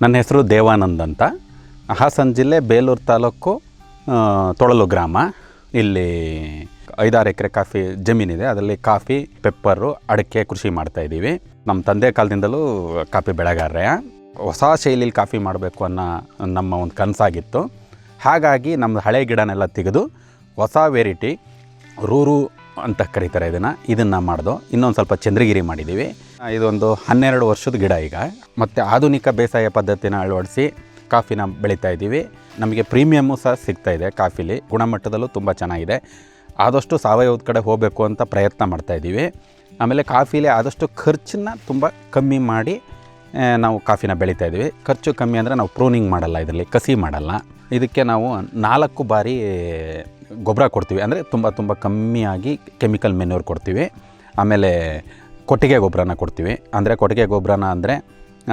ನನ್ನ ಹೆಸರು ದೇವಾನಂದ್ ಅಂತ. ಹಾಸನ ಜಿಲ್ಲೆ ಬೇಲೂರು ತಾಲೂಕು ತೊಳಲು ಗ್ರಾಮ. ಇಲ್ಲಿ 5-6 ಎಕರೆ ಕಾಫಿ ಜಮೀನಿದೆ. ಅದರಲ್ಲಿ ಕಾಫಿ, ಪೆಪ್ಪರು, ಅಡಿಕೆ ಕೃಷಿ ಮಾಡ್ತಾಯಿದ್ದೀವಿ. ನಮ್ಮ ತಂದೆ ಕಾಲದಿಂದಲೂ ಕಾಫಿ ಬೆಳೆಗಾರರೇ. ಹೊಸ ಶೈಲಿಲಿ ಕಾಫಿ ಮಾಡಬೇಕು ಅನ್ನೋ ನಮ್ಮ ಒಂದು ಕನಸಾಗಿತ್ತು. ಹಾಗಾಗಿ ನಮ್ಮ ಹಳೆ ಗಿಡನೆಲ್ಲ ತೆಗೆದು ಹೊಸ ವೆರೈಟಿ ರೂರು ಅಂತ ಕರೀತಾರೆ ಇದನ್ನು ಮಾಡ್ದು. ಇನ್ನೊಂದು ಸ್ವಲ್ಪ ಚಂದ್ರಗಿರಿ ಮಾಡಿದ್ದೀವಿ. ಇದೊಂದು 12 ವರ್ಷದ ಗಿಡ ಈಗ. ಮತ್ತು ಆಧುನಿಕ ಬೇಸಾಯ ಪದ್ಧತಿನ ಅಳವಡಿಸಿ ಕಾಫಿನ ಬೆಳೀತಾ ಇದ್ದೀವಿ. ನಮಗೆ ಪ್ರೀಮಿಯಮ್ಮು ಸಹ ಸಿಗ್ತಾಯಿದೆ. ಕಾಫಿಲಿ ಗುಣಮಟ್ಟದಲ್ಲೂ ತುಂಬ ಚೆನ್ನಾಗಿದೆ. ಆದಷ್ಟು ಸಾವಯವದ ಕಡೆ ಹೋಗಬೇಕು ಅಂತ ಪ್ರಯತ್ನ ಮಾಡ್ತಾಯಿದ್ದೀವಿ. ಆಮೇಲೆ ಕಾಫಿಲಿ ಆದಷ್ಟು ಖರ್ಚನ್ನ ತುಂಬ ಕಮ್ಮಿ ಮಾಡಿ ನಾವು ಕಾಫಿನ ಬೆಳೀತಾ ಇದ್ದೀವಿ. ಖರ್ಚು ಕಮ್ಮಿ ಅಂದರೆ ನಾವು ಪ್ರೂನಿಂಗ್ ಮಾಡಲ್ಲ, ಇದರಲ್ಲಿ ಕಸಿ ಮಾಡಲ್ಲ. ಇದಕ್ಕೆ ನಾವು 4 ಬಾರಿ ಗೊಬ್ಬರ ಕೊಡ್ತೀವಿ. ಅಂದರೆ ತುಂಬ ಕಮ್ಮಿಯಾಗಿ ಕೆಮಿಕಲ್ ಮೆನ್ಯೂರ್ ಕೊಡ್ತೀವಿ. ಆಮೇಲೆ ಕೊಟ್ಟಿಗೆ ಗೊಬ್ಬರನ ಕೊಡ್ತೀವಿ. ಅಂದರೆ ಕೊಟ್ಟಿಗೆ ಗೊಬ್ಬರನ ಅಂದರೆ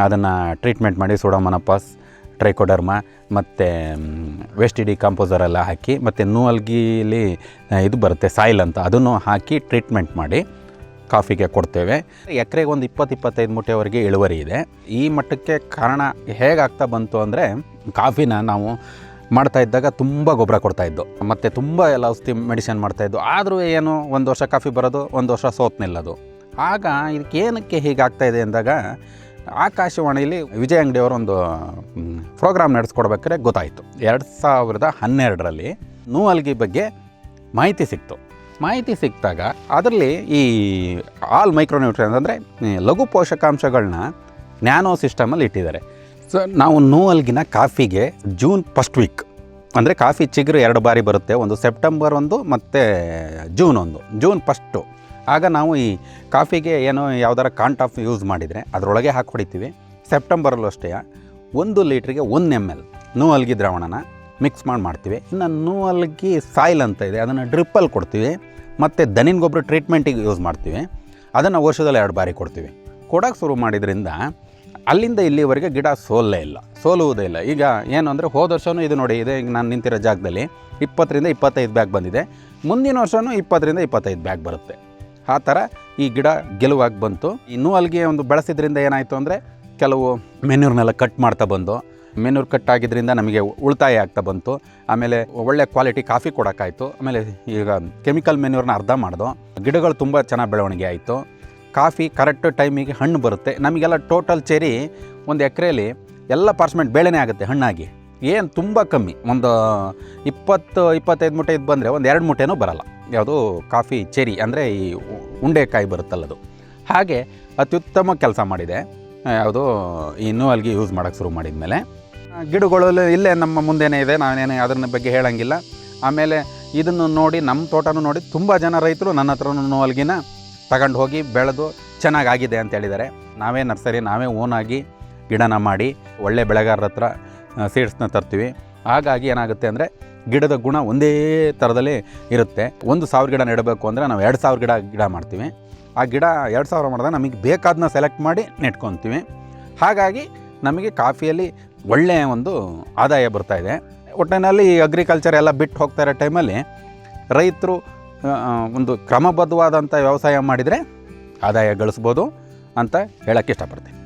ಅದನ್ನು ಟ್ರೀಟ್ಮೆಂಟ್ ಮಾಡಿ ಸೂಡೋಮೋನಾಸ್, ಟ್ರೈಕೋಡರ್ಮಾ ಮತ್ತು ವೇಸ್ಟ್ ಡಿಕಂಪೋಸರ್ ಎಲ್ಲ ಹಾಕಿ, ಮತ್ತು ನೂಲ್ಗಿಲಿ ಇದು ಬರುತ್ತೆ ಸಾಯಿಲ್ ಅಂತ, ಅದನ್ನು ಹಾಕಿ ಟ್ರೀಟ್ಮೆಂಟ್ ಮಾಡಿ ಕಾಫಿಗೆ ಕೊಡ್ತೇವೆ. ಎಕರೆಗೆ ಒಂದು 20-25 ಮೂಟೆವರೆಗೆ ಇಳುವರಿ ಇದೆ. ಈ ಮಟ್ಟಕ್ಕೆ ಕಾರಣ ಹೇಗಾಗ್ತಾ ಬಂತು ಅಂದರೆ, ಕಾಫಿನ ನಾವು ಮಾಡ್ತಾ ಇದ್ದಾಗ ತುಂಬ ಗೊಬ್ಬರ ಕೊಡ್ತಾಯಿದ್ದು, ಮತ್ತು ತುಂಬ ಎಲ್ಲ ಔಷಧಿ ಮೆಡಿಸಿನ್ ಮಾಡ್ತಾಯಿದ್ದು. ಆದರೂ ಏನು, ಒಂದು ವರ್ಷ ಕಾಫಿ ಬರೋದು, ಒಂದು ವರ್ಷ ಸೋತ್ ನಿಲ್ಲೋದು. ಆಗ ಇದಕ್ಕೇನಕ್ಕೆ ಹೀಗಾಗ್ತಾಯಿದೆ ಅಂದಾಗ ಆಕಾಶವಾಣಿಯಲ್ಲಿ ವಿಜಯ್ ಅಂಗಡಿಯವರು ಒಂದು ಪ್ರೋಗ್ರಾಮ್ ನಡೆಸ್ಕೊಡ್ಬೇಕಾದ್ರೆ ಗೊತ್ತಾಯಿತು. 2012ರಲ್ಲಿ ನೂಲ್ಗಿ ಬಗ್ಗೆ ಮಾಹಿತಿ ಸಿಕ್ತು. ಮಾಹಿತಿ ಸಿಕ್ಕಿದಾಗ ಅದರಲ್ಲಿ ಈ ಆಲ್ ಮೈಕ್ರೋನ್ಯೂಟ್ರಿಯನ್ಸ್ ಅಂದರೆ ಲಘು ಪೋಷಕಾಂಶಗಳನ್ನ ನ್ಯಾನೋ ಸಿಸ್ಟಮಲ್ಲಿ ಇಟ್ಟಿದ್ದಾರೆ. ಸೊ ನಾವು ನೂಲ್ಗಿನ ಕಾಫಿಗೆ ಜೂನ್ ಫಸ್ಟ್ ವೀಕ್, ಅಂದರೆ ಕಾಫಿ ಚಿಗುರು 2 ಬಾರಿ ಬರುತ್ತೆ, ಒಂದು ಸೆಪ್ಟೆಂಬರ್ ಒಂದು ಮತ್ತು ಜೂನ್ ಒಂದು. ಜೂನ್ ಫಸ್ಟು ಆಗ ನಾವು ಈ ಕಾಫಿಗೆ ಏನೋ ಯಾವ್ದಾರ ಕಾಂಟಾಫ್ ಯೂಸ್ ಮಾಡಿದರೆ ಅದರೊಳಗೆ ಹಾಕಿ ಹೊಡಿತೀವಿ. ಸೆಪ್ಟೆಂಬರಲ್ಲೂ ಅಷ್ಟೇ 1 ಲೀಟ್ರಿಗೆ 1 ml ನೂಲ್ಗಿ ದ್ರಾವಣನ ಮಿಕ್ಸ್ ಮಾಡ್ತೀವಿ. ಇನ್ನು ನೂಲ್ಗಿ ಸಾಯಿಲ್ ಅಂತ ಇದೆ, ಅದನ್ನು ಡ್ರಿಪ್ಪಲ್ಲಿ ಕೊಡ್ತೀವಿ. ಮತ್ತು ದನಿನ ಗೊಬ್ಬರ ಟ್ರೀಟ್ಮೆಂಟಿಗೆ ಯೂಸ್ ಮಾಡ್ತೀವಿ. ಅದನ್ನು ವರ್ಷದಲ್ಲಿ 2 ಬಾರಿ ಕೊಡ್ತೀವಿ. ಕೊಡೋಕ್ಕೆ ಶುರು ಮಾಡಿದ್ರಿಂದ ಅಲ್ಲಿಂದ ಇಲ್ಲಿವರೆಗೆ ಗಿಡ ಸೋಲುವುದೇ ಇಲ್ಲ. ಈಗ ಏನು ಅಂದರೆ ಹೋದ ವರ್ಷವೂ ಇದು ನೋಡಿ, ಇದೆ ಈಗ ನಾನು ನಿಂತಿರೋ ಜಾಗದಲ್ಲಿ 20-25 ಬ್ಯಾಗ್ ಬಂದಿದೆ. ಮುಂದಿನ ವರ್ಷವೂ 20-25 ಬ್ಯಾಗ್ ಬರುತ್ತೆ. ಆ ಥರ ಈ ಗಿಡ ಗೆಲುವಾಗಿ ಬಂತು. ಇನ್ನೂ ಅಲ್ಲಿಗೆ ಒಂದು ಬೆಳೆಸಿದ್ರಿಂದ ಏನಾಯಿತು ಅಂದರೆ, ಕೆಲವು ಮೆನ್ಯೂರ್ನೆಲ್ಲ ಕಟ್ ಮಾಡ್ತಾ ಬಂದು, ಮೆನ್ಯೂರ್ ಕಟ್ ಆಗಿದ್ದರಿಂದ ನಮಗೆ ಉಳಿತಾಯ ಆಗ್ತಾ ಬಂತು. ಆಮೇಲೆ ಒಳ್ಳೆ ಕ್ವಾಲಿಟಿ ಕಾಫಿ ಕೊಡೋಕ್ಕಾಯಿತು. ಆಮೇಲೆ ಈಗ ಕೆಮಿಕಲ್ ಮೆನ್ಯೂರ್ನ ಅರ್ಧ ಮಾಡ್ದು, ಗಿಡಗಳು ತುಂಬ ಚೆನ್ನಾಗಿ ಬೆಳವಣಿಗೆ ಆಯಿತು. ಕಾಫಿ ಕರೆಕ್ಟ್ ಟೈಮಿಗೆ ಹಣ್ಣು ಬರುತ್ತೆ. ನಮಗೆಲ್ಲ ಟೋಟಲ್ ಚೆರಿ ಒಂದು ಎಕರೆಯಲ್ಲಿ ಎಲ್ಲ ಪಾರ್ಸ್ಮೆಂಟ್ ಬೇಳೆನೇ ಆಗುತ್ತೆ ಹಣ್ಣಾಗಿ. ಏನು ತುಂಬ ಕಮ್ಮಿ, ಒಂದು 20-25 ಮೂಟೆ ಇದು ಬಂದರೆ ಒಂದು 2 ಮೂಟೆನೂ ಬರಲ್ಲ. ಯಾವುದು ಕಾಫಿ ಚೆರಿ ಅಂದರೆ ಈ ಉಂಡೆಕಾಯಿ ಬರುತ್ತಲ್ಲದು. ಹಾಗೆ ಅತ್ಯುತ್ತಮ ಕೆಲಸ ಮಾಡಿದೆ. ಯಾವುದು ಈ ನೂಲ್ಗಿ ಯೂಸ್ ಮಾಡೋಕ್ಕೆ ಶುರು ಮಾಡಿದ ಮೇಲೆ ಗಿಡಗಳು ಇಲ್ಲೇ ನಮ್ಮ ಮುಂದೆನೇ ಇದೆ, ನಾನೇನು ಅದರ ಬಗ್ಗೆ ಹೇಳೋಂಗಿಲ್ಲ. ಆಮೇಲೆ ಇದನ್ನು ನೋಡಿ, ನಮ್ಮ ತೋಟನೂ ನೋಡಿ ತುಂಬ ಜನ ರೈತರು ನನ್ನ ಹತ್ರನೂ ನೂಲ್ಗಿನ ತಗೊಂಡು ಹೋಗಿ ಬೆಳೆದು ಚೆನ್ನಾಗಾಗಿದೆ ಅಂತ ಹೇಳಿದ್ದಾರೆ. ನಾವೇ ನರ್ಸರಿ, ನಾವೇ ಓನಾಗಿ ಗಿಡನ ಮಾಡಿ ಒಳ್ಳೆ ಬೆಳೆಗಾರರ ಹತ್ರ ಸೀಡ್ಸ್ನ ತರ್ತೀವಿ. ಹಾಗಾಗಿ ಏನಾಗುತ್ತೆ ಅಂದರೆ ಗಿಡದ ಗುಣ ಒಂದೇ ಥರದಲ್ಲಿ ಇರುತ್ತೆ. 1,000 ಗಿಡ ನೆಡಬೇಕು ಅಂದರೆ ನಾವು 2,000 ಗಿಡ ಮಾಡ್ತೀವಿ. ಆ ಗಿಡ 2,000 ಮಾಡಿದಾಗ ನಮಗೆ ಬೇಕಾದನ್ನ ಸೆಲೆಕ್ಟ್ ಮಾಡಿ ನೆಟ್ಕೊತೀವಿ. ಹಾಗಾಗಿ ನಮಗೆ ಕಾಫಿಯಲ್ಲಿ ಒಳ್ಳೆಯ ಒಂದು ಆದಾಯ ಬರ್ತಾಯಿದೆ. ಒಟ್ಟಿನಲ್ಲಿ ಅಗ್ರಿಕಲ್ಚರ್ ಎಲ್ಲ ಬಿಟ್ಟು ಹೋಗ್ತಾ ಇರೋ ಟೈಮಲ್ಲಿ ರೈತರು ಒಂದು ಕ್ರಮಬದ್ಧವಾದಂಥ ವ್ಯವಸಾಯ ಮಾಡಿದರೆ ಆದಾಯ ಗಳಿಸ್ಬೋದು ಅಂತ ಹೇಳೋಕ್ಕೆ ಇಷ್ಟಪಡ್ತೀನಿ.